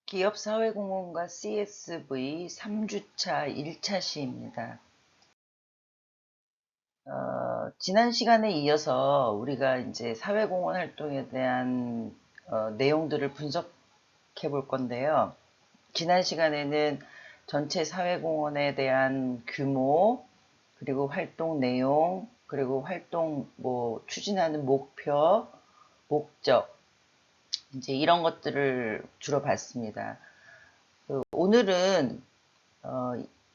기업사회공헌과 CSV 3주차 1차 시입니다. 지난 시간에 이어서 우리가 이제 사회공헌 활동에 대한 내용들을 분석해 볼 건데요. 지난 시간에는 전체 사회공헌에 대한 규모, 그리고 활동 내용, 그리고 활동 추진하는 목표, 목적, 이제 이런 것들을 주로 봤습니다. 오늘은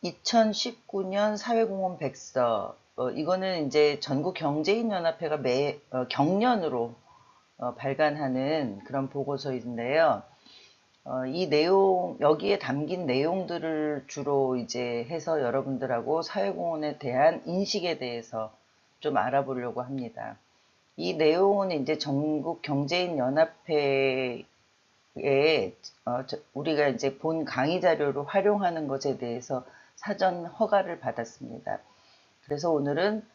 2019년 사회공헌 백서, 이거는 이제 전국경제인연합회가 경년으로 발간하는 그런 보고서인데요. 이 내용, 여기에 담긴 내용들을 주로 이제 해서 여러분들하고 사회공헌에 대한 인식에 대해서 좀 알아보려고 합니다. 이 내용은 이제 전국경제인연합회 우리가 이제 본 강의 자료로 활용하는 것에 대해서 사전 허가를 받았습니다. 그래서 오늘은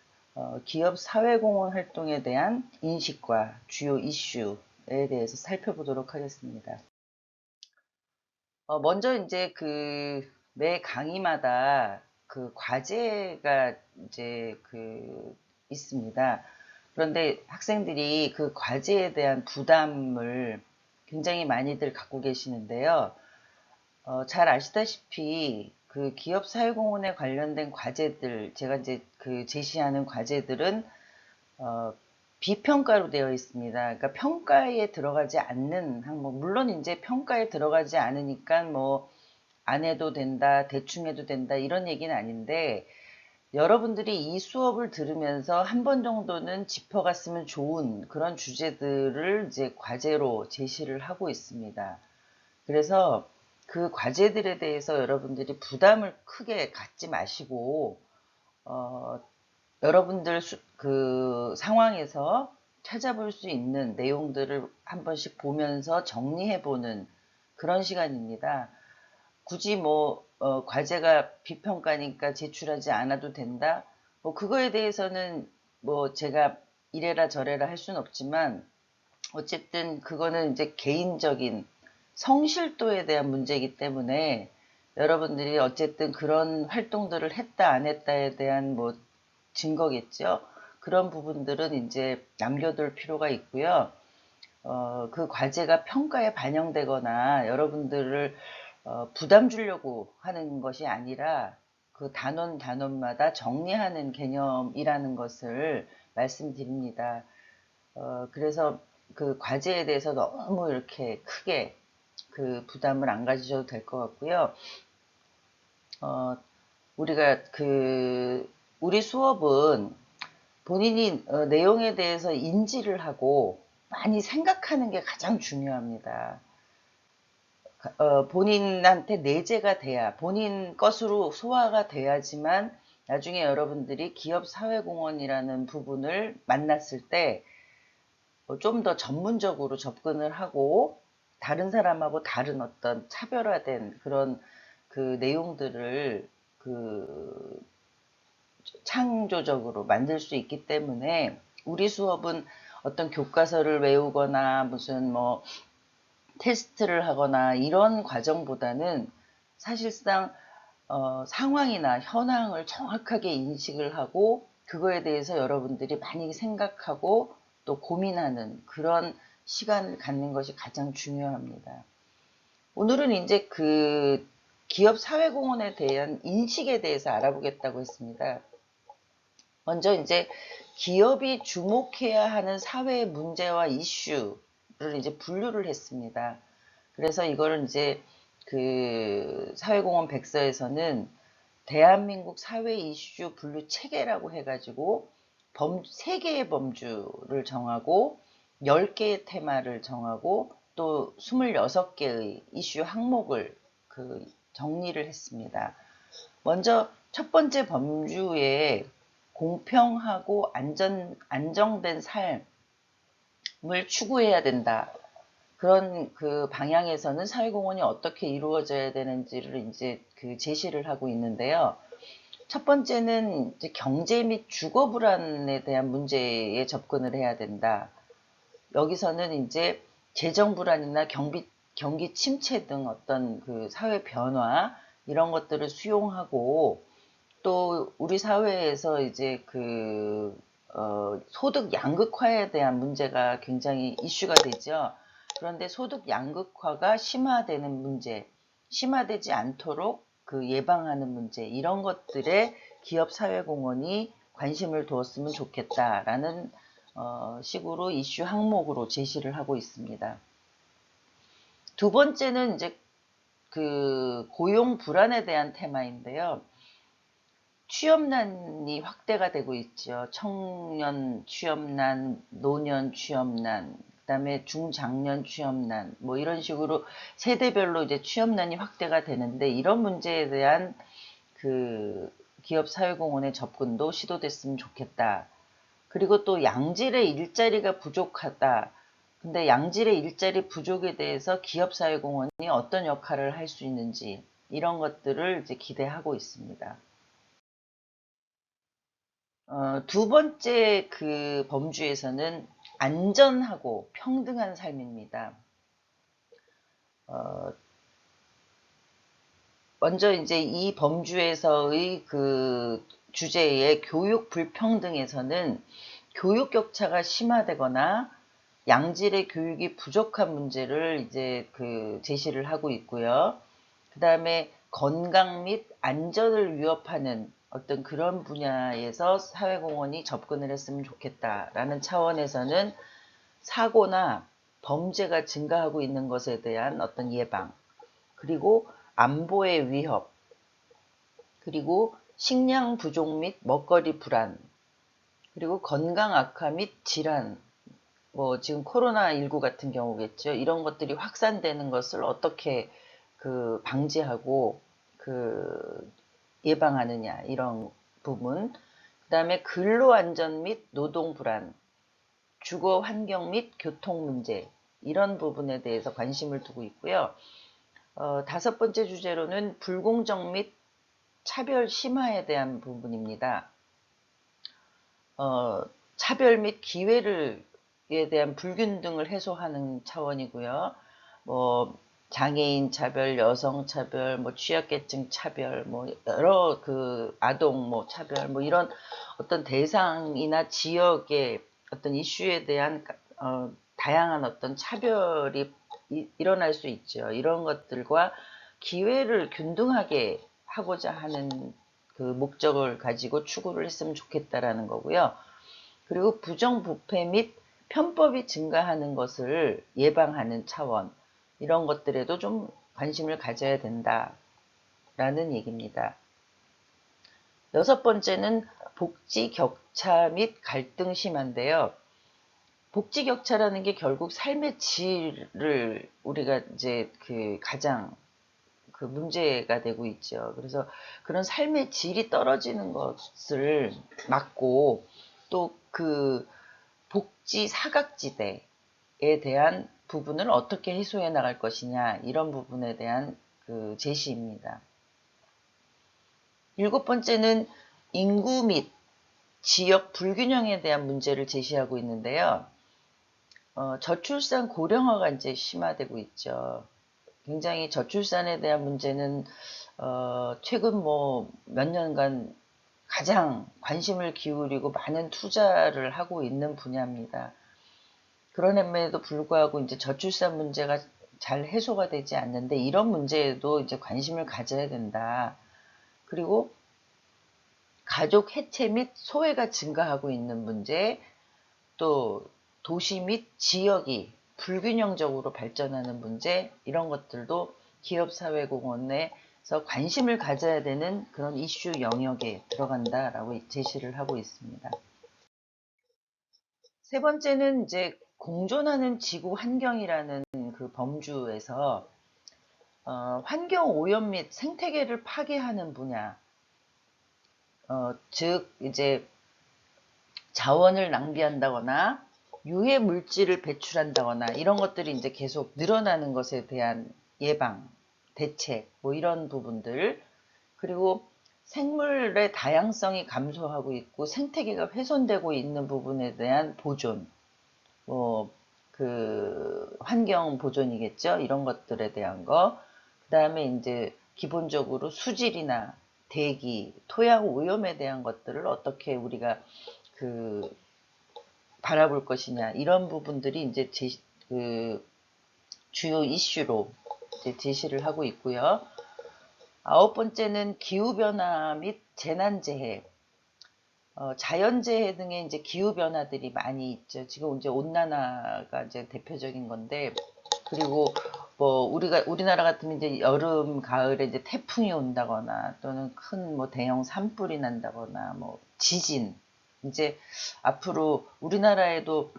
기업 사회공헌 활동에 대한 인식과 주요 이슈에 대해서 살펴보도록 하겠습니다. 먼저 이제 매 강의마다 그 과제가 이제 있습니다. 그런데 학생들이 그 과제에 대한 부담을 굉장히 많이들 갖고 계시는데요. 잘 아시다시피 그 기업 사회공헌에 관련된 과제들, 제가 이제 제시하는 과제들은 비평가로 되어 있습니다. 그러니까 평가에 들어가지 않는 항목, 물론 이제 평가에 들어가지 않으니까 안 해도 된다, 대충 해도 된다 이런 얘기는 아닌데, 여러분들이 이 수업을 들으면서 한 번 정도는 짚어갔으면 좋은 그런 주제들을 이제 과제로 제시를 하고 있습니다. 그래서 그 과제들에 대해서 여러분들이 부담을 크게 갖지 마시고, 여러분들 그 상황에서 찾아볼 수 있는 내용들을 한 번씩 보면서 정리해보는 그런 시간입니다. 굳이 과제가 비평가니까 제출하지 않아도 된다. 그거에 대해서는 제가 이래라 저래라 할 수는 없지만, 어쨌든 그거는 이제 개인적인 성실도에 대한 문제이기 때문에 여러분들이 어쨌든 그런 활동들을 했다 안 했다에 대한 증거겠죠. 그런 부분들은 이제 남겨둘 필요가 있고요. 그 과제가 평가에 반영되거나 여러분들을 부담 주려고 하는 것이 아니라 그 단원마다 정리하는 개념이라는 것을 말씀드립니다. 그래서 그 과제에 대해서 너무 이렇게 크게 그 부담을 안 가지셔도 될 것 같고요. 우리가 우리 수업은 본인이 내용에 대해서 인지를 하고 많이 생각하는 게 가장 중요합니다. 본인한테 내재가 돼야, 본인 것으로 소화가 돼야지만 나중에 여러분들이 기업 사회공헌이라는 부분을 만났을 때 좀 더 전문적으로 접근을 하고 다른 사람하고 다른 어떤 차별화된 그런 내용들을 창조적으로 만들 수 있기 때문에, 우리 수업은 어떤 교과서를 외우거나 무슨 테스트를 하거나 이런 과정보다는 사실상 상황이나 현황을 정확하게 인식을 하고 그거에 대해서 여러분들이 많이 생각하고 또 고민하는 그런 시간을 갖는 것이 가장 중요합니다. 오늘은 이제 기업 사회공헌에 대한 인식에 대해서 알아보겠다고 했습니다. 먼저 이제 기업이 주목해야 하는 사회 문제와 이슈를 이제 분류를 했습니다. 그래서 이거를 이제 사회공헌 백서에서는 대한민국 사회 이슈 분류 체계라고 해가지고 3개의 범주를 정하고 10개의 테마를 정하고 또 26개의 이슈 항목을 정리를 했습니다. 먼저 첫 번째 범주에 공평하고 안정된 삶을 추구해야 된다. 그런 방향에서는 사회공헌이 어떻게 이루어져야 되는지를 이제 제시를 하고 있는데요. 첫 번째는 이제 경제 및 주거 불안에 대한 문제에 접근을 해야 된다. 여기서는 이제 재정 불안이나 경기 침체 등 어떤 그 사회 변화 이런 것들을 수용하고 또 우리 사회에서 이제 소득 양극화에 대한 문제가 굉장히 이슈가 되죠. 그런데 소득 양극화가 심화되는 문제, 심화되지 않도록 예방하는 문제, 이런 것들에 기업 사회공헌이 관심을 두었으면 좋겠다라는 식으로 이슈 항목으로 제시를 하고 있습니다. 두 번째는 이제 고용 불안에 대한 테마인데요. 취업난이 확대가 되고 있죠. 청년 취업난, 노년 취업난, 그다음에 중장년 취업난, 뭐 이런 식으로 세대별로 이제 취업난이 확대가 되는데 이런 문제에 대한 기업 사회공헌의 접근도 시도됐으면 좋겠다. 그리고 또 양질의 일자리가 부족하다. 근데 양질의 일자리 부족에 대해서 기업 사회공헌이 어떤 역할을 할 수 있는지 이런 것들을 이제 기대하고 있습니다. 두 번째 범주에서는 안전하고 평등한 삶입니다. 먼저 이제 이 범주에서의 주제의 교육 불평등에서는 교육 격차가 심화되거나 양질의 교육이 부족한 문제를 이제 제시를 하고 있고요. 그 다음에 건강 및 안전을 위협하는 어떤 그런 분야에서 사회공헌이 접근을 했으면 좋겠다라는 차원에서는 사고나 범죄가 증가하고 있는 것에 대한 어떤 예방, 그리고 안보의 위협, 그리고 식량 부족 및 먹거리 불안, 그리고 건강 악화 및 질환, 뭐 지금 코로나19 같은 경우겠죠. 이런 것들이 확산되는 것을 어떻게 방지하고 예방하느냐, 이런 부분. 그 다음에 근로안전 및 노동불안, 주거 환경 및 교통 문제, 이런 부분에 대해서 관심을 두고 있고요. 다섯 번째 주제로는 불공정 및 차별 심화에 대한 부분입니다. 차별 및 기회에 대한 불균등을 해소하는 차원이고요. 뭐 장애인 차별, 여성 차별, 뭐 취약계층 차별, 뭐 여러 아동 뭐 차별, 뭐 이런 어떤 대상이나 지역의 어떤 이슈에 대한 다양한 어떤 차별이 일어날 수 있죠. 이런 것들과 기회를 균등하게 하고자 하는 목적을 가지고 추구를 했으면 좋겠다라는 거고요. 그리고 부정부패 및 편법이 증가하는 것을 예방하는 차원, 이런 것들에도 좀 관심을 가져야 된다라는 얘기입니다. 여섯 번째는 복지 격차 및 갈등 심한데요. 복지 격차라는 게 결국 삶의 질을 우리가 이제 가장 문제가 되고 있죠. 그래서 그런 삶의 질이 떨어지는 것을 막고 또 복지 사각지대에 대한 부분을 어떻게 해소해 나갈 것이냐, 이런 부분에 대한 제시입니다. 일곱 번째는 인구 및 지역 불균형에 대한 문제를 제시하고 있는데요. 저출산 고령화가 이제 심화되고 있죠. 굉장히 저출산에 대한 문제는 최근 뭐 몇 년간 가장 관심을 기울이고 많은 투자를 하고 있는 분야입니다. 그럼에도 불구하고 이제 저출산 문제가 잘 해소가 되지 않는데 이런 문제에도 이제 관심을 가져야 된다. 그리고 가족 해체 및 소외가 증가하고 있는 문제, 또 도시 및 지역이 불균형적으로 발전하는 문제, 이런 것들도 기업사회공헌에서 관심을 가져야 되는 그런 이슈 영역에 들어간다라고 제시를 하고 있습니다. 세 번째는 이제 공존하는 지구 환경이라는 범주에서 환경 오염 및 생태계를 파괴하는 분야, 즉 이제 자원을 낭비한다거나 유해 물질을 배출한다거나 이런 것들이 이제 계속 늘어나는 것에 대한 예방, 대책, 뭐 이런 부분들, 그리고 생물의 다양성이 감소하고 있고 생태계가 훼손되고 있는 부분에 대한 보존, 환경 보존이겠죠. 이런 것들에 대한 거. 그 다음에 이제 기본적으로 수질이나 대기, 토양 오염에 대한 것들을 어떻게 우리가 그 바라볼 것이냐 이런 부분들이 이제 그 주요 이슈로 이제 제시를 하고 있고요. 아홉 번째는 기후변화 및 재난재해. 자연재해 등의 이제 기후변화들이 많이 있죠. 지금 이제 온난화가 이제 대표적인 건데, 그리고 뭐 우리나라 같으면 이제 여름, 가을에 이제 태풍이 온다거나 또는 큰 뭐 대형 산불이 난다거나 뭐 지진. 이제 앞으로 우리나라에도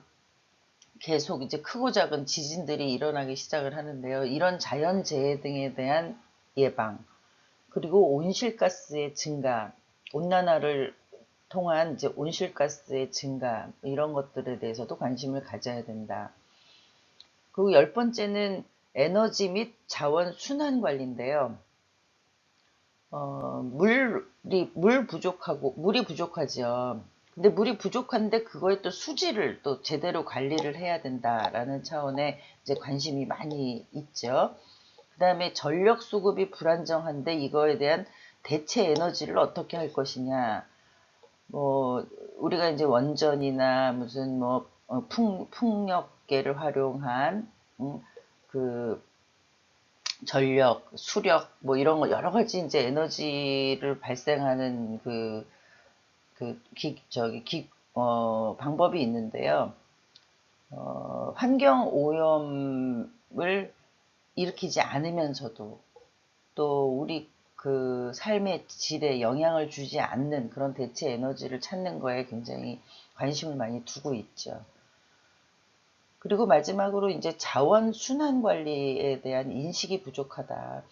계속 이제 크고 작은 지진들이 일어나기 시작을 하는데요. 이런 자연재해 등에 대한 예방, 그리고 온실가스의 증가, 온난화를 통한 이제 온실가스의 증가, 이런 것들에 대해서도 관심을 가져야 된다. 그리고 열 번째는 에너지 및 자원 순환 관리인데요. 물이 부족하죠. 근데 물이 부족한데 그거에 또 수질을 또 제대로 관리를 해야 된다라는 차원의 이제 관심이 많이 있죠. 그 다음에 전력 수급이 불안정한데 이거에 대한 대체 에너지를 어떻게 할 것이냐. 뭐 우리가 이제 원전이나 무슨 뭐 풍력계를 활용한 그 전력, 수력 뭐 이런 거 여러 가지 이제 에너지를 발생하는 방법이 있는데요. 환경 오염을 일으키지 않으면서도 또 우리 그 삶의 질에 영향을 주지 않는 그런 대체 에너지를 찾는 거에 굉장히 관심을 많이 두고 있죠. 그리고 마지막으로 이제 자원 순환 관리에 대한 인식이 부족하다.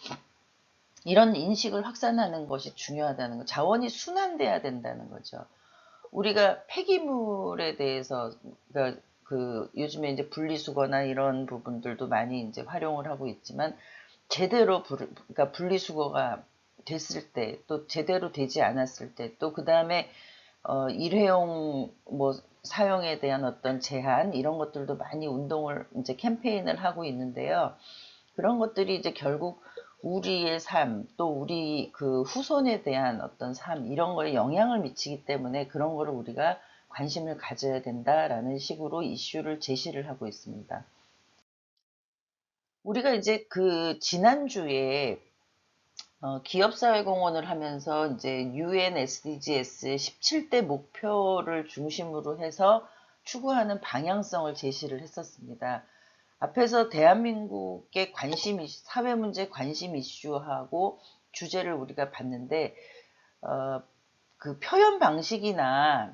이런 인식을 확산하는 것이 중요하다는 거. 자원이 순환돼야 된다는 거죠. 우리가 폐기물에 대해서, 그러니까 그 요즘에 이제 분리수거나 이런 부분들도 많이 이제 활용을 하고 있지만 제대로 그러니까 분리수거가 됐을 때, 또 제대로 되지 않았을 때, 또 그 다음에 일회용 뭐 사용에 대한 어떤 제한 이런 것들도 많이 운동을 이제 캠페인을 하고 있는데요. 그런 것들이 이제 결국 우리의 삶, 또 우리 그 후손에 대한 어떤 삶 이런 거에 영향을 미치기 때문에 그런 거를 우리가 관심을 가져야 된다라는 식으로 이슈를 제시를 하고 있습니다. 우리가 이제 그 지난주에 기업사회공헌을 하면서 이제 UN SDGs의 17대 목표를 중심으로 해서 추구하는 방향성을 제시를 했었습니다. 앞에서 대한민국의 사회 문제 관심 이슈하고 주제를 우리가 봤는데, 그 표현 방식이나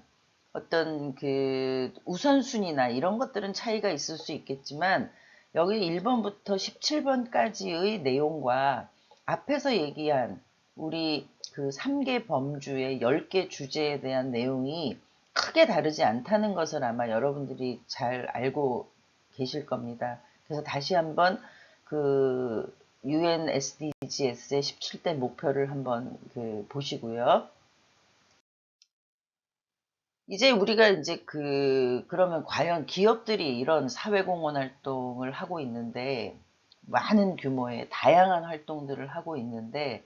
어떤 그 우선순위나 이런 것들은 차이가 있을 수 있겠지만, 여기 1번부터 17번까지의 내용과 앞에서 얘기한 우리 그 3개 범주의 10개 주제에 대한 내용이 크게 다르지 않다는 것을 아마 여러분들이 잘 알고 계실 겁니다. 그래서 다시 한번 그 UN SDGs의 17대 목표를 한번 보시고요. 이제 우리가 이제 그러면 과연 기업들이 이런 사회공헌 활동을 하고 있는데, 많은 규모의 다양한 활동들을 하고 있는데,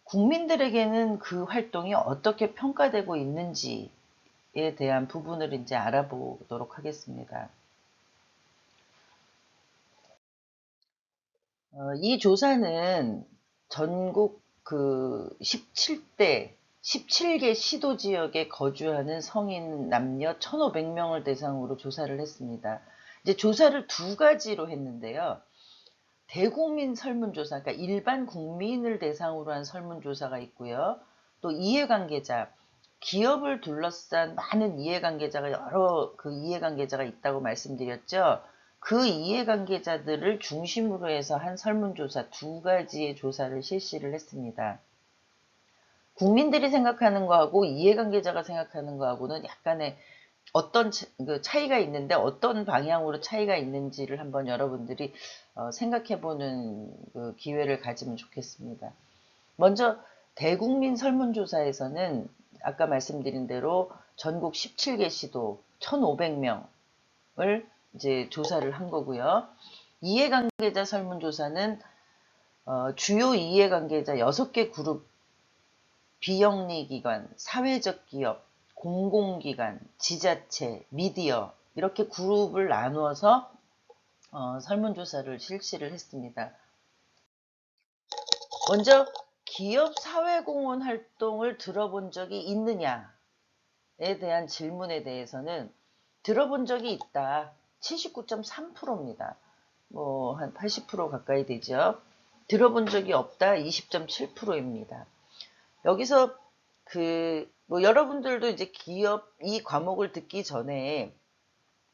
국민들에게는 그 활동이 어떻게 평가되고 있는지에 대한 부분을 이제 알아보도록 하겠습니다. 이 조사는 전국 그 17개 시도 지역에 거주하는 성인 남녀 1,500명을 대상으로 조사를 했습니다. 이제 조사를 두 가지로 했는데요. 대국민 설문조사, 그러니까 일반 국민을 대상으로 한 설문조사가 있고요. 또 이해관계자, 기업을 둘러싼 많은 이해관계자가 여러 그 이해관계자가 있다고 말씀드렸죠. 그 이해관계자들을 중심으로 해서 한 설문조사 두 가지의 조사를 실시를 했습니다. 국민들이 생각하는 거하고 이해관계자가 생각하는 거하고는 약간의 어떤 차이가 있는데 어떤 방향으로 차이가 있는지를 한번 여러분들이 생각해보는 그 기회를 가지면 좋겠습니다. 먼저 대국민 설문조사에서는 아까 말씀드린 대로 전국 17개 시도 1,500명을 이제 조사를 한 거고요. 이해관계자 설문조사는 주요 이해관계자 6개 그룹, 비영리기관, 사회적 기업, 공공기관, 지자체, 미디어 이렇게 그룹을 나누어서 설문조사를 실시를 했습니다. 먼저 기업 사회공헌 활동을 들어본 적이 있느냐에 대한 질문에 대해서는 들어본 적이 있다. 79.3%입니다. 뭐 한 80% 가까이 되죠. 들어본 적이 없다. 20.7%입니다. 여기서 뭐 여러분들도 이제 기업 이 과목을 듣기 전에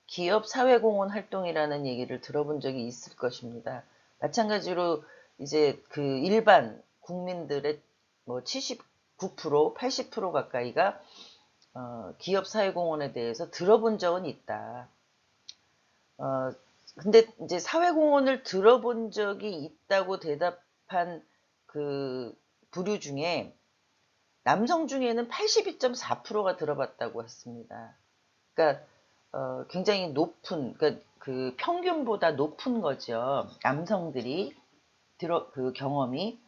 기업 사회공헌 활동이라는 얘기를 들어본 적이 있을 것입니다. 마찬가지로 이제 일반 국민들의 뭐 79%, 80% 가까이가 기업 사회공헌에 대해서 들어본 적은 있다. 근데 이제 사회공헌을 들어본 적이 있다고 대답한 그 부류 중에 남성 중에는 82.4%가 들어봤다고 했습니다. 그러니까 굉장히 높은, 그러니까 그 평균보다 높은 거죠. 남성들이 그 경험이.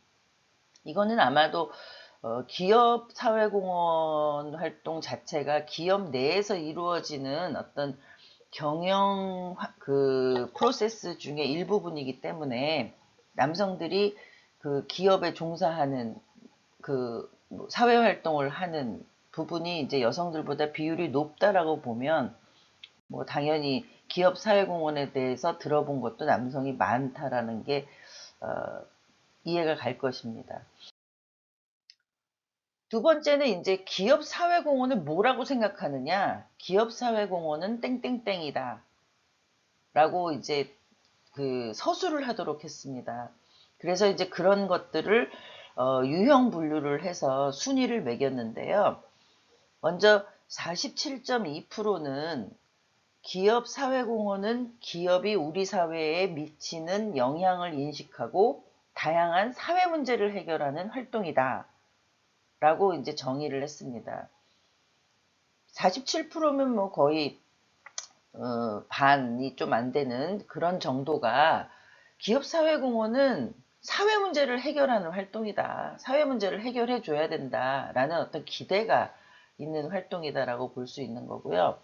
이거는 아마도 기업 사회공헌 활동 자체가 기업 내에서 이루어지는 어떤 경영 프로세스 중에 일부분이기 때문에 남성들이 그 기업에 종사하는 뭐 사회 활동을 하는 부분이 이제 여성들보다 비율이 높다라고 보면 뭐 당연히 기업 사회공헌에 대해서 들어본 것도 남성이 많다라는 게 이해가 갈 것입니다. 두 번째는 이제 기업 사회공헌을 뭐라고 생각하느냐? 기업 사회공헌은 땡땡땡이다. 라고 이제 서술을 하도록 했습니다. 그래서 이제 그런 것들을 유형 분류를 해서 순위를 매겼는데요. 먼저 47.2%는 기업 사회공헌은 기업이 우리 사회에 미치는 영향을 인식하고 다양한 사회 문제를 해결하는 활동이다. 라고 이제 정의를 했습니다. 47%면 뭐 거의 반이 좀 안 되는 그런 정도가 기업 사회공헌은 사회 문제를 해결하는 활동이다. 사회 문제를 해결해 줘야 된다라는 어떤 기대가 있는 활동이다라고 볼 수 있는 거고요.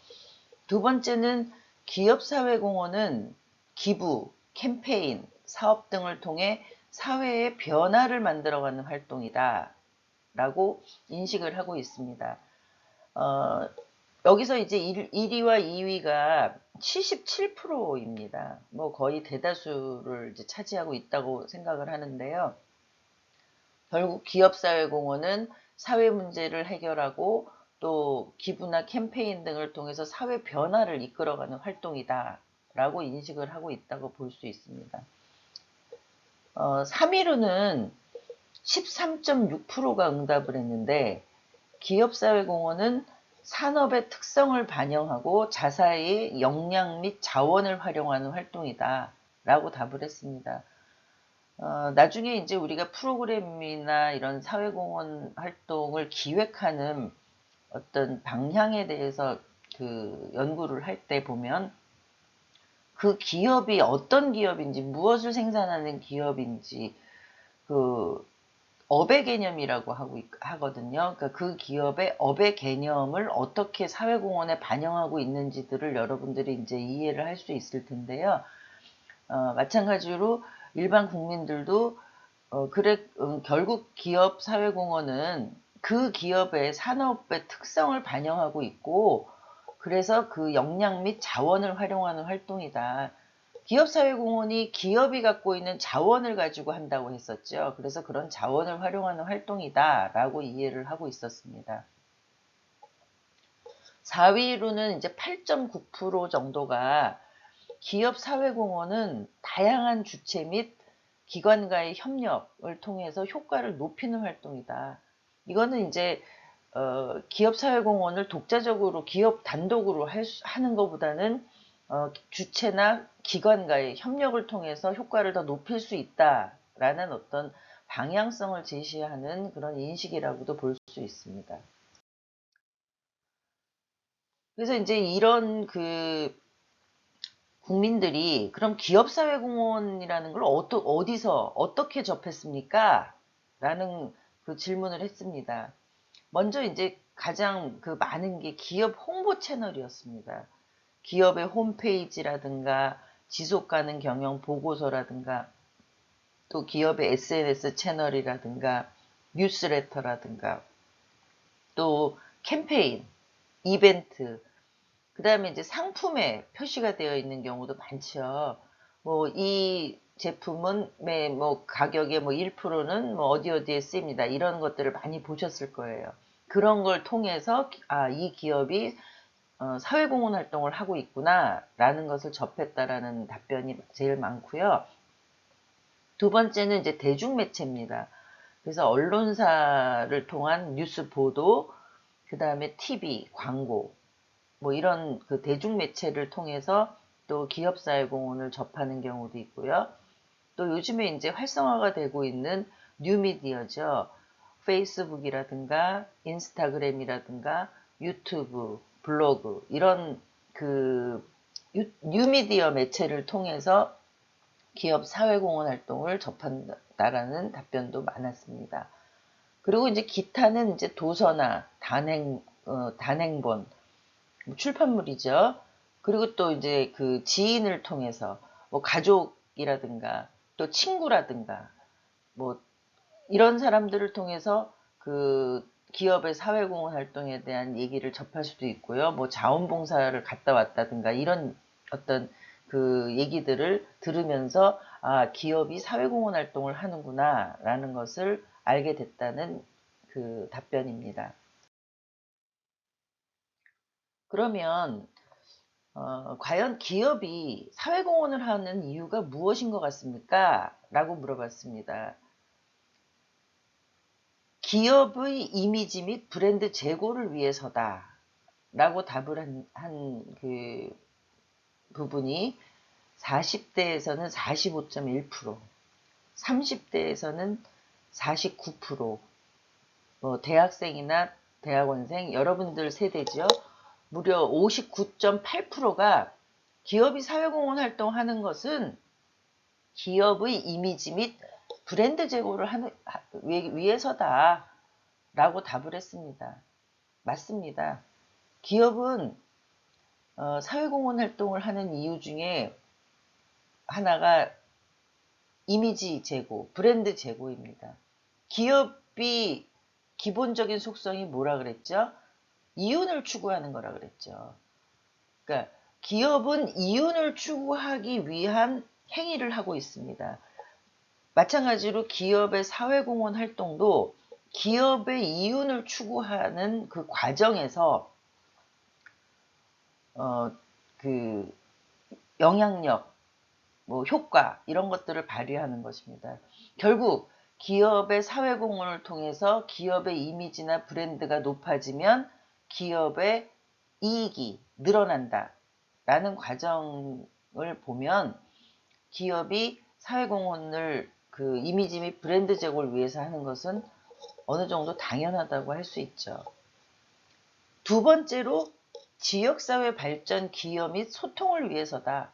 두 번째는 기업 사회공헌은 기부, 캠페인, 사업 등을 통해 사회의 변화를 만들어가는 활동이다. 라고 인식을 하고 있습니다. 여기서 이제 1위와 2위가 77%입니다. 뭐 거의 대다수를 이제 차지하고 있다고 생각을 하는데요. 결국 기업사회공헌은 사회 문제를 해결하고 또 기부나 캠페인 등을 통해서 사회 변화를 이끌어가는 활동이다 라고 인식을 하고 있다고 볼 수 있습니다. 3위로는 13.6%가 응답을 했는데 기업사회공헌은 산업의 특성을 반영하고 자사의 역량 및 자원을 활용하는 활동이다 라고 답을 했습니다. 나중에 이제 우리가 프로그램이나 이런 사회공헌 활동을 기획하는 어떤 방향에 대해서 연구를 할 때 보면 그 기업이 어떤 기업인지 무엇을 생산하는 기업인지 업의 개념이라고 하거든요. 그러니까 그 기업의 업의 개념을 어떻게 사회공헌에 반영하고 있는지들을 여러분들이 이제 이해를 할 수 있을 텐데요. 마찬가지로 일반 국민들도 결국 기업 사회공헌은 그 기업의 산업의 특성을 반영하고 있고 그래서 그 역량 및 자원을 활용하는 활동이다. 기업사회공헌이 기업이 갖고 있는 자원을 가지고 한다고 했었죠. 그래서 그런 자원을 활용하는 활동이다 라고 이해를 하고 있었습니다. 4위로는 이제 8.9% 정도가 기업사회공헌은 다양한 주체 및 기관과의 협력을 통해서 효과를 높이는 활동이다. 이거는 이제 기업사회공헌을 독자적으로 기업 단독으로 하는 것보다는 주체나 기관과의 협력을 통해서 효과를 더 높일 수 있다라는 어떤 방향성을 제시하는 그런 인식이라고도 볼 수 있습니다. 그래서 이제 이런 국민들이 그럼 기업사회공헌이라는 걸 어디서 어떻게 접했습니까? 라는 그 질문을 했습니다. 먼저 이제 가장 그 많은 게 기업 홍보 채널이었습니다. 기업의 홈페이지라든가 지속가능 경영 보고서라든가 또 기업의 SNS 채널이라든가 뉴스레터라든가 또 캠페인, 이벤트, 그 다음에 이제 상품에 표시가 되어 있는 경우도 많죠. 뭐, 이 제품은 뭐 가격의 뭐 1%는 뭐 어디에 쓰입니다. 이런 것들을 많이 보셨을 거예요. 그런 걸 통해서, 이 기업이 사회공헌 활동을 하고 있구나, 라는 것을 접했다라는 답변이 제일 많고요. 두 번째는 이제 대중매체입니다. 그래서 언론사를 통한 뉴스 보도, 그 다음에 TV, 광고, 뭐 이런 그 대중매체를 통해서 또 기업사회공헌을 접하는 경우도 있고요. 또 요즘에 이제 활성화가 되고 있는 뉴미디어죠. 페이스북이라든가 인스타그램이라든가 유튜브, 블로그 이런 그 뉴미디어 매체를 통해서 기업 사회공헌 활동을 접한다라는 답변도 많았습니다. 그리고 이제 기타는 이제 도서나 단행본, 출판물이죠. 그리고 또 이제 그 지인을 통해서 뭐 가족이라든가 또 친구라든가 뭐 이런 사람들을 통해서 그 기업의 사회공헌 활동에 대한 얘기를 접할 수도 있고요. 뭐 자원봉사를 갔다 왔다든가 이런 어떤 그 얘기들을 들으면서 기업이 사회공헌 활동을 하는구나 라는 것을 알게 됐다는 그 답변입니다. 그러면 과연 기업이 사회공헌을 하는 이유가 무엇인 것 같습니까? 라고 물어봤습니다. 기업의 이미지 및 브랜드 제고를 위해서다. 라고 답을 한 그 부분이 40대에서는 45.1%, 30대에서는 49%, 뭐 대학생이나 대학원생, 여러분들 세대죠. 무려 59.8%가 기업이 사회공헌 활동하는 것은 기업의 이미지 및 브랜드 제고를 위해서다 라고 답을 했습니다. 맞습니다. 기업은 사회공헌 활동을 하는 이유 중에 하나가 이미지 제고, 브랜드 제고입니다. 기업이 기본적인 속성이 뭐라 그랬죠? 이윤을 추구하는 거라 그랬죠. 그러니까 기업은 이윤을 추구하기 위한 행위를 하고 있습니다. 마찬가지로 기업의 사회공헌 활동도 기업의 이윤을 추구하는 그 과정에서 그 영향력, 뭐 효과 이런 것들을 발휘하는 것입니다. 결국 기업의 사회공헌을 통해서 기업의 이미지나 브랜드가 높아지면 기업의 이익이 늘어난다 라는 과정을 보면 기업이 사회공헌을 그 이미지 및 브랜드 제고를 위해서 하는 것은 어느 정도 당연하다고 할 수 있죠. 두 번째로 지역사회 발전 기여 및 소통을 위해서다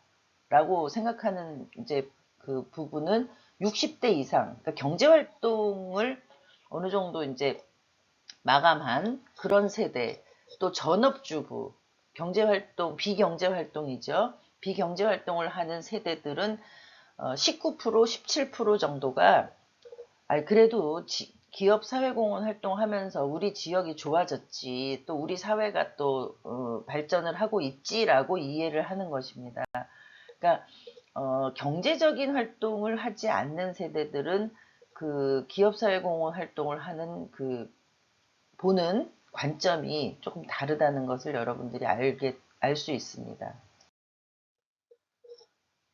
라고 생각하는 이제 그 부분은 60대 이상, 그러니까 경제활동을 어느 정도 이제 마감한 그런 세대, 또 전업주부, 경제활동, 비경제활동이죠. 비경제활동을 하는 세대들은 19%, 17% 정도가 그래도 기업 사회공헌 활동하면서 우리 지역이 좋아졌지, 또 우리 사회가 또 발전을 하고 있지라고 이해를 하는 것입니다. 그러니까 경제적인 활동을 하지 않는 세대들은 그 기업 사회공헌 활동을 하는 그 보는 관점이 조금 다르다는 것을 여러분들이 알 수 있습니다.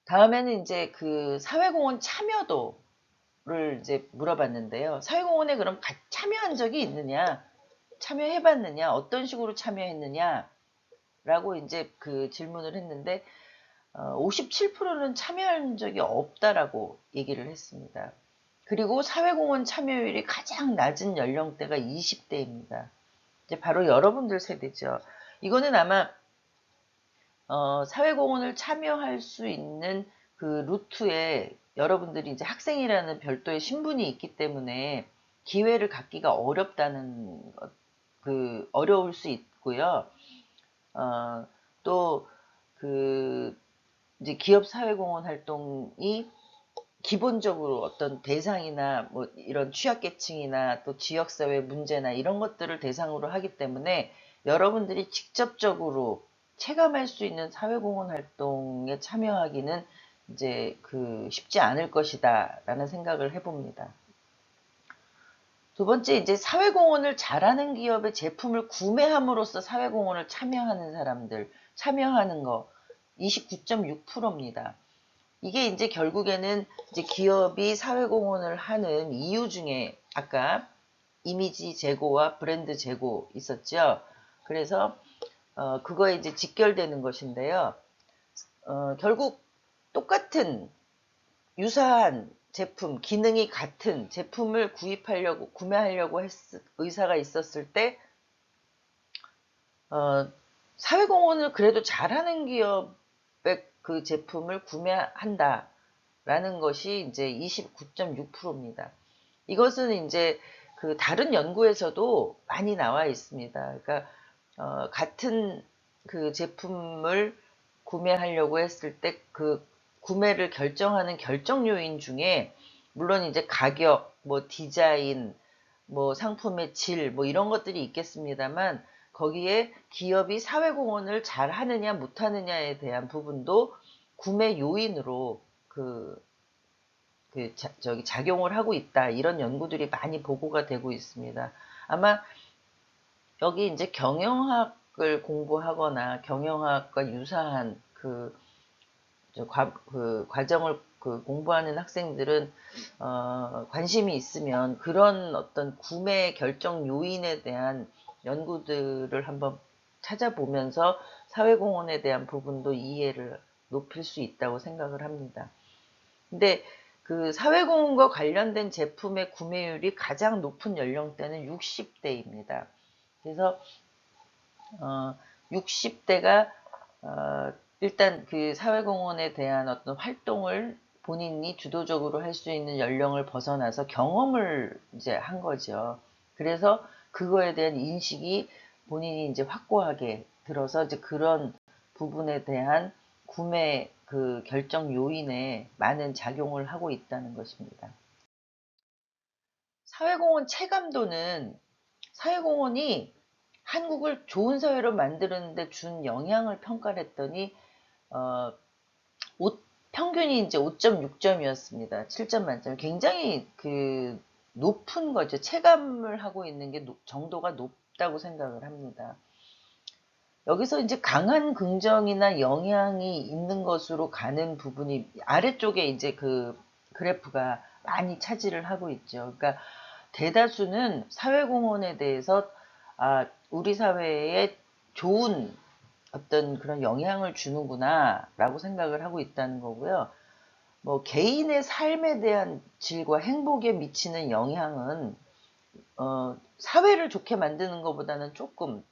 다음에는 이제 그 사회공헌 참여도를 이제 물어봤는데요. 사회공헌에 그럼 참여한 적이 있느냐? 참여해봤느냐? 어떤 식으로 참여했느냐? 라고 이제 그 질문을 했는데 57%는 참여한 적이 없다라고 얘기를 했습니다. 그리고 사회공헌 참여율이 가장 낮은 연령대가 20대입니다. 이제 바로 여러분들 세대죠. 이거는 아마 사회공헌을 참여할 수 있는 그 루트에 여러분들이 이제 학생이라는 별도의 신분이 있기 때문에 기회를 갖기가 어렵다는 어려울 수 있고요. 또 그 이제 기업 사회공헌 활동이 기본적으로 어떤 대상이나 뭐 이런 취약계층이나 또 지역사회 문제나 이런 것들을 대상으로 하기 때문에 여러분들이 직접적으로 체감할 수 있는 사회공헌 활동에 참여하기는 이제 쉽지 않을 것이다 라는 생각을 해봅니다. 두 번째, 이제 사회공헌을 잘하는 기업의 제품을 구매함으로써 사회공헌을 참여하는 거 29.6%입니다. 이게 이제 결국에는 이제 기업이 사회공헌을 하는 이유 중에 아까 이미지 제고와 브랜드 제고 있었죠. 그래서 그거에 이제 직결되는 것인데요. 결국 똑같은 유사한 제품, 기능이 같은 제품을 구매하려고 의사가 있었을 때 사회공헌을 그래도 잘하는 기업의 그 제품을 구매한다. 라는 것이 이제 29.6%입니다. 이것은 이제 그 다른 연구에서도 많이 나와 있습니다. 그러니까 같은 그 제품을 구매하려고 했을 때 그 구매를 결정하는 결정 요인 중에 물론 이제 가격, 뭐 디자인, 뭐 상품의 질, 뭐 이런 것들이 있겠습니다만 거기에 기업이 사회공헌을 잘 하느냐 못하느냐에 대한 부분도 구매 요인으로 작용을 하고 있다. 이런 연구들이 많이 보고가 되고 있습니다. 아마 여기 이제 경영학을 공부하거나 경영학과 유사한 과정을 공부하는 학생들은 관심이 있으면 그런 어떤 구매 결정 요인에 대한 연구들을 한번 찾아보면서 사회공헌에 대한 부분도 이해를 높일 수 있다고 생각을 합니다. 근데 그 사회공헌과 관련된 제품의 구매율이 가장 높은 연령대는 60대입니다. 그래서 60대가 일단 그 사회공헌에 대한 어떤 활동을 본인이 주도적으로 할 수 있는 연령을 벗어나서 경험을 이제 한 거죠. 그래서 그거에 대한 인식이 본인이 이제 확고하게 들어서 이제 그런 부분에 대한 구매 그 결정 요인에 많은 작용을 하고 있다는 것입니다. 사회공헌 체감도는 사회공헌이 한국을 좋은 사회로 만드는데 준 영향을 평가를 했더니 어, 평균이 이제 5.6점이었습니다. 7점 만점. 굉장히 높은 거죠. 체감을 하고 있는 게 정도가 높다고 생각을 합니다. 여기서 이제 강한 긍정이나 영향이 있는 것으로 가는 부분이 아래쪽에 이제 그 그래프가 많이 차지를 하고 있죠. 그러니까 대다수는 사회공헌에 대해서 우리 사회에 좋은 어떤 그런 영향을 주는구나 라고 생각을 하고 있다는 거고요. 뭐 개인의 삶에 대한 질과 행복에 미치는 영향은 사회를 좋게 만드는 것보다는 조금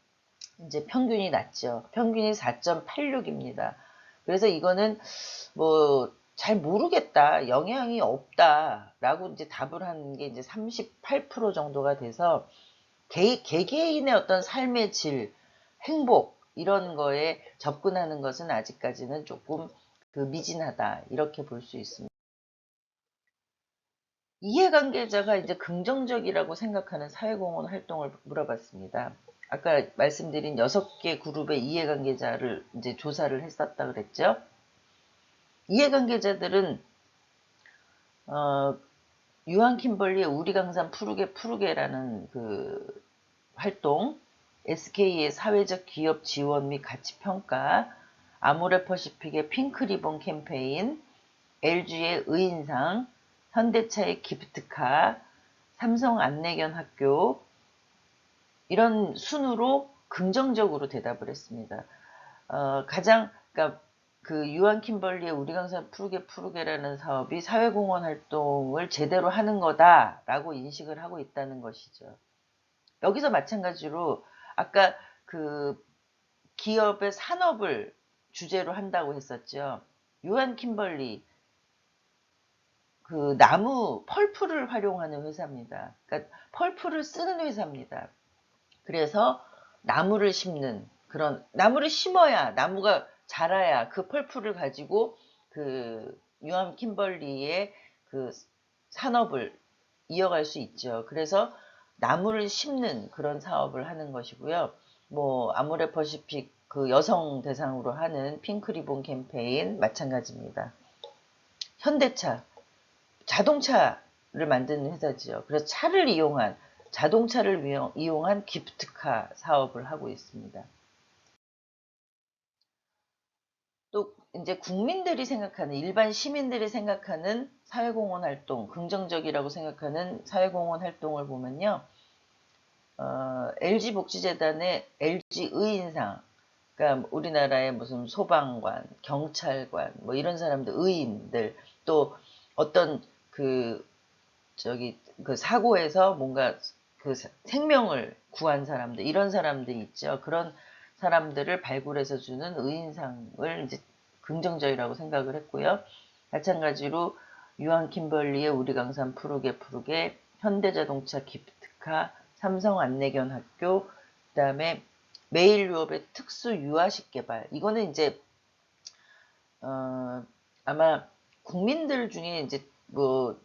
이제 평균이 낮죠. 평균이 4.86입니다. 그래서 이거는 뭐 잘 모르겠다, 영향이 없다라고 이제 답을 하는 게 이제 38% 정도가 돼서 개개인의 어떤 삶의 질, 행복 이런 거에 접근하는 것은 아직까지는 조금 미진하다 이렇게 볼 수 있습니다. 이해관계자가 이제 긍정적이라고 생각하는 사회공헌 활동을 물어봤습니다. 아까 말씀드린 6개 그룹의 이해관계자를 이제 조사를 했었다 그랬죠. 이해관계자들은 유한 킴벌리의 우리 강산 푸르게라는 그 활동, SK의 사회적 기업 지원 및 가치 평가, 아모레퍼시픽의 핑크리본 캠페인, LG의 의인상, 현대차의 기프트카, 삼성 안내견 학교 이런 순으로 긍정적으로 대답을 했습니다. 그러니까 그 유한 킴벌리의 우리 강산 푸르게라는 사업이 사회공헌 활동을 제대로 하는 거다라고 인식을 하고 있다는 것이죠. 여기서 마찬가지로 아까 그 기업의 산업을 주제로 한다고 했었죠. 요한 킴벌리, 그 나무 펄프를 활용하는 회사입니다. 그러니까 펄프를 쓰는 회사입니다. 그래서 나무를 심는, 그런 나무를 심어야, 나무가 자라야 그 펄프를 가지고 그 요한 킴벌리의 그 산업을 이어갈 수 있죠. 그래서 나무를 심는 그런 사업을 하는 것이고요. 뭐 아모레퍼시픽 그 여성 대상으로 하는 핑크리본 캠페인 마찬가지입니다. 현대차, 자동차를 만드는 회사지요. 그래서 차를 이용한, 자동차를 이용한 기프트카 사업을 하고 있습니다. 또 이제 국민들이 생각하는, 일반 시민들이 생각하는 사회공헌 활동, 긍정적이라고 생각하는 사회공헌 활동을 보면요. LG복지재단의 LG의인상, 그러니까 우리나라의 무슨 소방관, 경찰관, 뭐 이런 사람들, 의인들, 또 어떤 그 그 사고에서 뭔가 그 생명을 구한 사람들, 이런 사람들이 있죠. 그런 사람들을 발굴해서 주는 의인상을 이제 긍정적이라고 생각을 했고요. 마찬가지로 유한 킴벌리의 우리 강산 푸르게 푸르게, 현대자동차 기프트카, 삼성 안내견 학교, 그다음에 매일 유업의 특수 유아식 개발. 이거는 이제 아마 국민들 중에 이제 뭐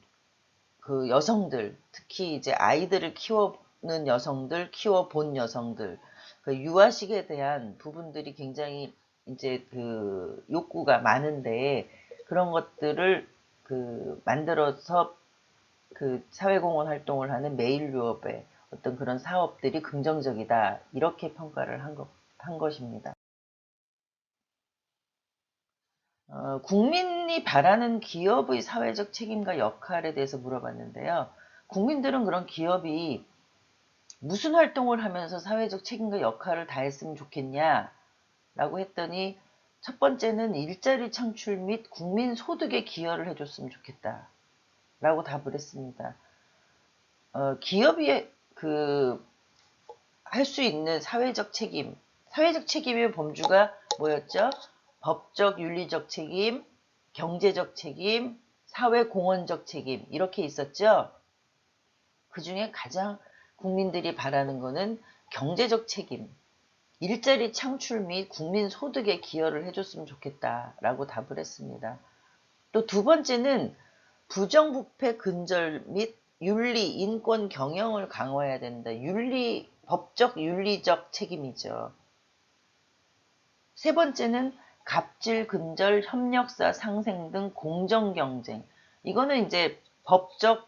그 여성들, 특히 이제 아이들을 키워는 여성들, 키워본 여성들, 그 유아식에 대한 부분들이 굉장히 이제 그 욕구가 많은데, 그런 것들을 그 만들어서 그 사회공헌 활동을 하는 매일 유업의 어떤 그런 사업들이 긍정적이다, 이렇게 평가를 한 것입니다. 국민이 바라는 기업의 사회적 책임과 역할에 대해서 물어봤는데요. 국민들은 그런 기업이 무슨 활동을 하면서 사회적 책임과 역할을 다했으면 좋겠냐? 라고 했더니, 첫 번째는 일자리 창출 및 국민 소득에 기여를 해줬으면 좋겠다. 라고 답을 했습니다. 기업이 할 수 있는 사회적 책임의 범주가 뭐였죠? 법적, 윤리적 책임, 경제적 책임, 사회공헌적 책임, 이렇게 있었죠? 그 중에 가장 국민들이 바라는 거는 경제적 책임, 일자리 창출 및 국민 소득에 기여를 해줬으면 좋겠다라고 답을 했습니다. 또 두 번째는 부정부패 근절 및 윤리, 인권 경영을 강화해야 된다. 법적, 윤리적 책임이죠. 세 번째는 갑질, 근절, 협력사 상생 등 공정 경쟁. 이거는 이제 법적,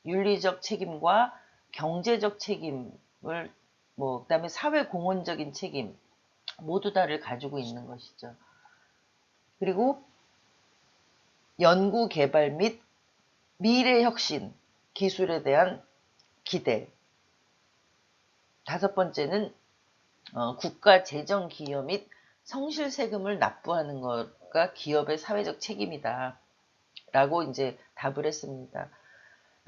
윤리적 책임과 경제적 책임을, 뭐 그다음에 사회 공헌적인 책임 모두 다를 가지고 있는 것이죠. 그리고 연구 개발 및 미래 혁신, 기술에 대한 기대. 다섯 번째는 국가 재정 기여 및 성실 세금을 납부하는 것과 기업의 사회적 책임이다. 라고 이제 답을 했습니다.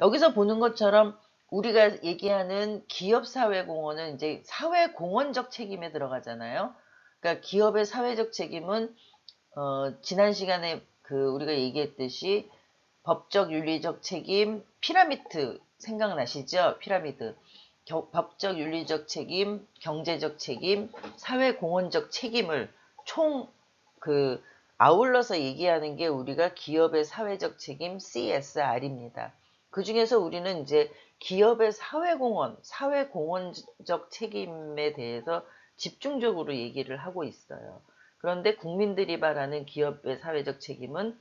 여기서 보는 것처럼 우리가 얘기하는 기업 사회공헌은 이제 사회공헌적 책임에 들어가잖아요. 그러니까 기업의 사회적 책임은 지난 시간에 우리가 얘기했듯이 법적 윤리적 책임, 피라미드 생각나시죠? 피라미드. 법적 윤리적 책임, 경제적 책임, 사회공헌적 책임을 총 아울러서 얘기하는 게 우리가 기업의 사회적 책임 CSR입니다. 그 중에서 우리는 이제 기업의 사회공헌적 책임에 대해서 집중적으로 얘기를 하고 있어요. 그런데 국민들이 바라는 기업의 사회적 책임은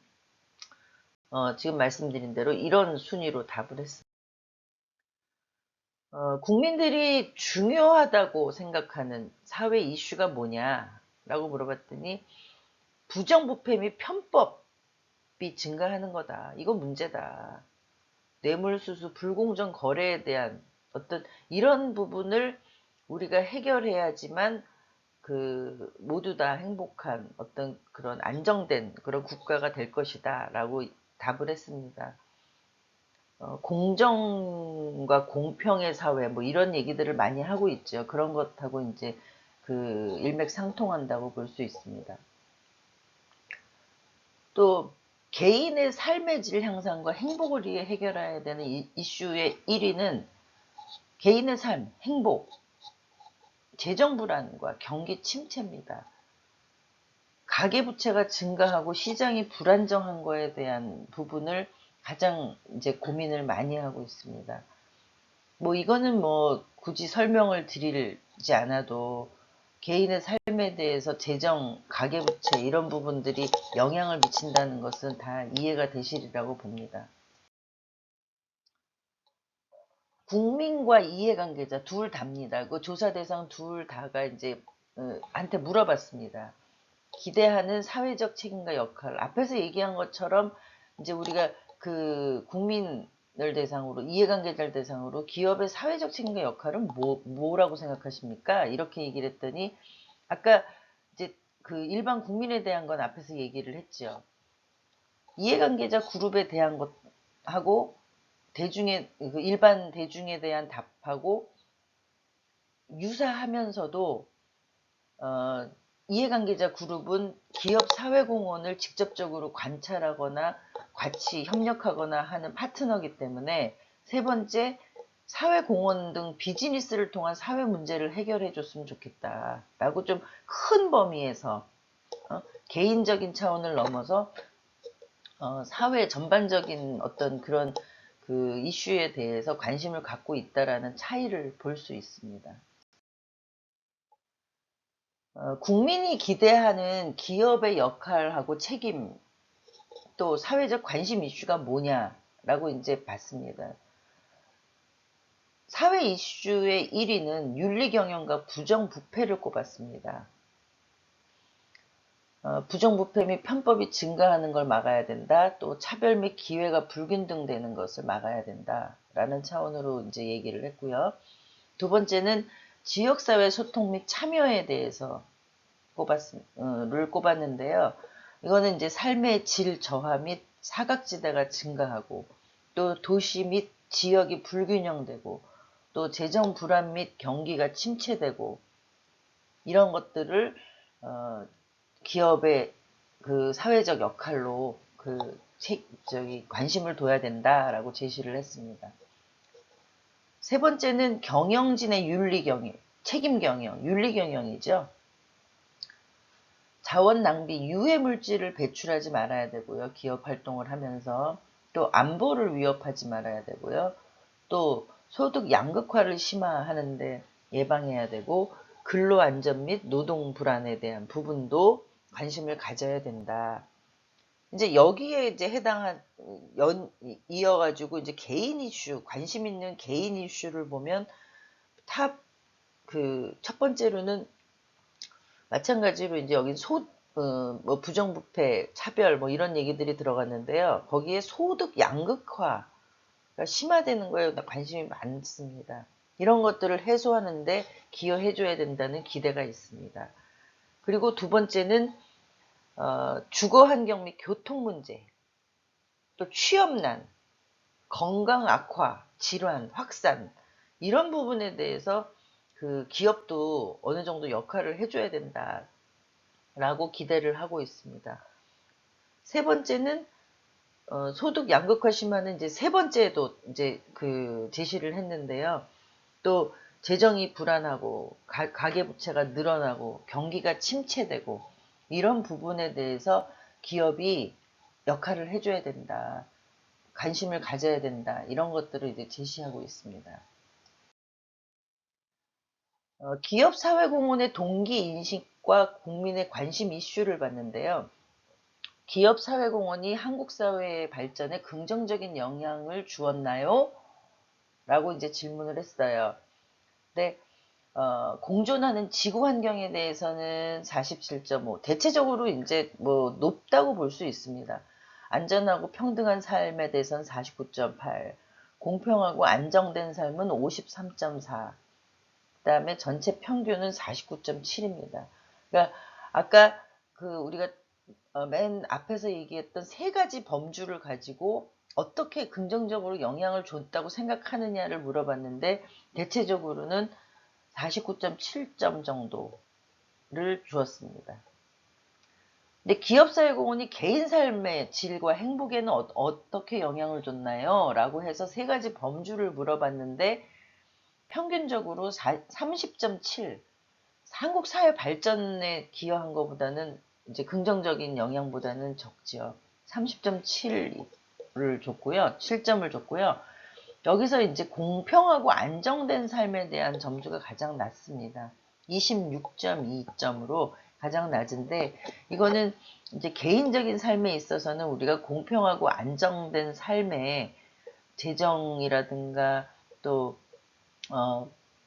지금 말씀드린 대로 이런 순위로 답을 했습니다. 국민들이 중요하다고 생각하는 사회 이슈가 뭐냐라고 물어봤더니 부정부패 및 편법이 증가하는 거다. 이건 문제다. 뇌물수수, 불공정 거래에 대한 어떤 이런 부분을 우리가 해결해야지만 모두 다 행복한 어떤 그런 안정된 그런 국가가 될 것이다 라고 답을 했습니다. 공정과 공평의 사회 뭐 이런 얘기들을 많이 하고 있죠. 그런 것하고 이제 일맥상통한다고 볼 수 있습니다. 또 개인의 삶의 질 향상과 행복을 위해 해결해야 되는 이슈의 1위는 개인의 삶, 행복, 재정 불안과 경기 침체입니다. 가계부채가 증가하고 시장이 불안정한 거에 대한 부분을 가장 이제 고민을 많이 하고 있습니다. 뭐 이거는 뭐 굳이 설명을 드리지 않아도 개인의 삶에 대해서 재정, 가계부채 이런 부분들이 영향을 미친다는 것은 다 이해가 되시리라고 봅니다. 국민과 이해관계자 둘 다입니다. 그 조사 대상 둘 다가 이제 한테 물어봤습니다. 기대하는 사회적 책임과 역할. 앞에서 얘기한 것처럼 이제 우리가 그 국민을 대상으로, 이해관계자를 대상으로 기업의 사회적 책임과 역할은 뭐라고 생각하십니까? 이렇게 얘기를 했더니 아까 이제 그 일반 국민에 대한 건 앞에서 얘기를 했죠. 이해관계자 그룹에 대한 것하고 대중의 그 일반 대중에 대한 답하고 유사하면서도 이해관계자 그룹은 기업 사회공헌을 직접적으로 관찰하거나 같이 협력하거나 하는 파트너이기 때문에 세 번째 사회공헌 등 비즈니스를 통한 사회 문제를 해결해 줬으면 좋겠다 라고 좀 큰 범위에서 개인적인 차원을 넘어서 사회 전반적인 어떤 그런 그 이슈에 대해서 관심을 갖고 있다라는 차이를 볼 수 있습니다. 국민이 기대하는 기업의 역할하고 책임 또 사회적 관심 이슈가 뭐냐라고 이제 봤습니다. 사회 이슈의 1위는 윤리경영과 부정부패를 꼽았습니다. 부정부패 및 편법이 증가하는 걸 막아야 된다. 또 차별 및 기회가 불균등되는 것을 막아야 된다라는 차원으로 이제 얘기를 했고요. 두 번째는 지역사회 소통 및 참여에 대해서 꼽았는데요. 이거는 이제 삶의 질 저하 및 사각지대가 증가하고 또 도시 및 지역이 불균형되고 또 재정 불안 및 경기가 침체되고 이런 것들을 기업의 그 사회적 역할로 관심을 둬야 된다라고 제시를 했습니다. 세 번째는 경영진의 윤리경영, 책임경영, 윤리경영이죠. 자원 낭비, 유해 물질을 배출하지 말아야 되고요. 기업 활동을 하면서 또 안보를 위협하지 말아야 되고요. 또 소득 양극화를 심화하는데 예방해야 되고 근로 안전 및 노동 불안에 대한 부분도 관심을 가져야 된다. 이제 여기에 이제 이어가지고 이제 개인 이슈, 관심 있는 개인 이슈를 보면 첫 번째로는 마찬가지로 이제 여기 뭐 부정부패, 차별 뭐 이런 얘기들이 들어갔는데요. 거기에 소득 양극화가 심화되는 거에 관심이 많습니다. 이런 것들을 해소하는데 기여해줘야 된다는 기대가 있습니다. 그리고 두 번째는 주거 환경 및 교통 문제, 또 취업난, 건강 악화, 질환, 확산 이런 부분에 대해서 그 기업도 어느 정도 역할을 해줘야 된다라고 기대를 하고 있습니다. 세 번째는 소득 양극화 심화는 이제 세 번째도 이제 그 제시를 했는데요. 또 재정이 불안하고 가계부채가 늘어나고 경기가 침체되고 이런 부분에 대해서 기업이 역할을 해줘야 된다. 관심을 가져야 된다. 이런 것들을 이제 제시하고 있습니다. 기업 사회공헌의 동기 인식과 국민의 관심 이슈를 봤는데요. 기업 사회공헌이 한국 사회의 발전에 긍정적인 영향을 주었나요? 라고 이제 질문을 했어요. 근데 공존하는 지구 환경에 대해서는 47.5, 대체적으로 이제 뭐 높다고 볼 수 있습니다. 안전하고 평등한 삶에 대해서는 49.8, 공평하고 안정된 삶은 53.4, 그 다음에 전체 평균은 49.7입니다. 그러니까 아까 그 우리가 맨 앞에서 얘기했던 세 가지 범주를 가지고 어떻게 긍정적으로 영향을 줬다고 생각하느냐를 물어봤는데 대체적으로는 49.7점 정도를 주었습니다. 근데 기업사회공헌이 개인 삶의 질과 행복에는 어떻게 영향을 줬나요? 라고 해서 세 가지 범주를 물어봤는데 평균적으로 30.7, 한국 사회 발전에 기여한 것보다는 이제 긍정적인 영향보다는 적지요. 30.7을 줬고요. 7점을 줬고요. 여기서 이제 공평하고 안정된 삶에 대한 점수가 가장 낮습니다. 26.2점으로 가장 낮은데, 이거는 이제 개인적인 삶에 있어서는 우리가 공평하고 안정된 삶에 재정이라든가 또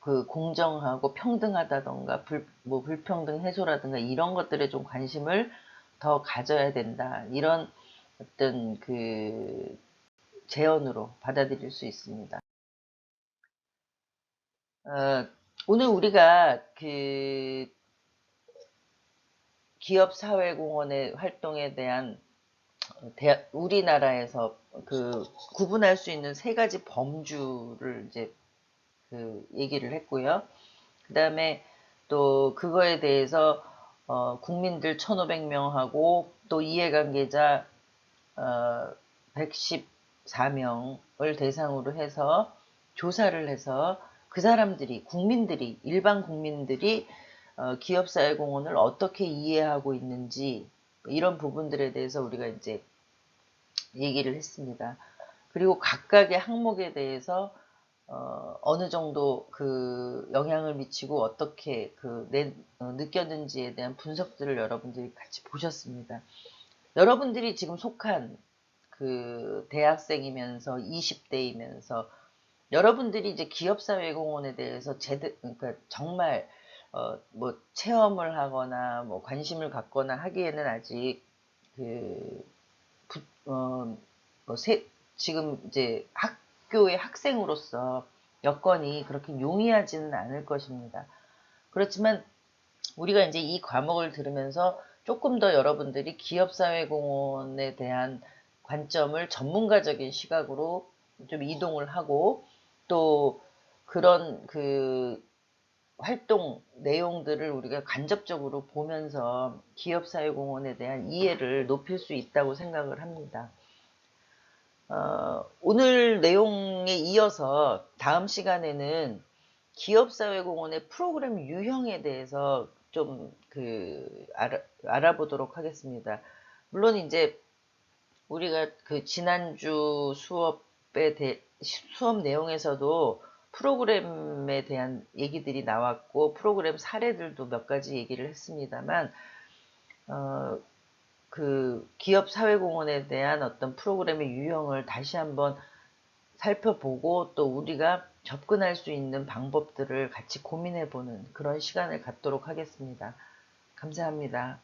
그 공정하고 평등하다던가 뭐 불평등 해소라든가 이런 것들에 좀 관심을 더 가져야 된다. 이런 어떤 그 제언으로 받아들일 수 있습니다. 어, 오늘 우리가 그 기업 사회공헌의 활동에 대한 우리나라에서 그 구분할 수 있는 세 가지 범주를 이제 그 얘기를 했고요. 그 다음에 또 그거에 대해서 국민들 1,500명하고 또 이해관계자 114명을 대상으로 해서 조사를 해서 그 사람들이 국민들이 일반 국민들이 기업사회공헌을 어떻게 이해하고 있는지 이런 부분들에 대해서 우리가 이제 얘기를 했습니다. 그리고 각각의 항목에 대해서 어느 정도 그 영향을 미치고 어떻게 느꼈는지에 대한 분석들을 여러분들이 같이 보셨습니다. 여러분들이 지금 속한 그 대학생이면서 20대이면서 여러분들이 이제 기업사회공헌에 대해서 그러니까 정말 뭐 체험을 하거나 뭐 관심을 갖거나 하기에는 아직 그 부, 어, 뭐 지금 이제 학교의 학생으로서 여건이 그렇게 용이하지는 않을 것입니다. 그렇지만 우리가 이제 이 과목을 들으면서 조금 더 여러분들이 기업사회공헌에 대한 관점을 전문가적인 시각으로 좀 이동을 하고 또 그런 그 활동 내용들을 우리가 간접적으로 보면서 기업사회공헌에 대한 이해를 높일 수 있다고 생각을 합니다. 오늘 내용에 이어서 다음 시간에는 기업사회공헌의 프로그램 유형에 대해서 좀 알아보도록 하겠습니다. 물론 이제 우리가 그 지난주 수업 내용에서도 프로그램에 대한 얘기들이 나왔고 프로그램 사례들도 몇 가지 얘기를 했습니다만 어, 그 기업 사회공헌에 대한 어떤 프로그램의 유형을 다시 한번 살펴보고 또 우리가 접근할 수 있는 방법들을 같이 고민해보는 그런 시간을 갖도록 하겠습니다. 감사합니다.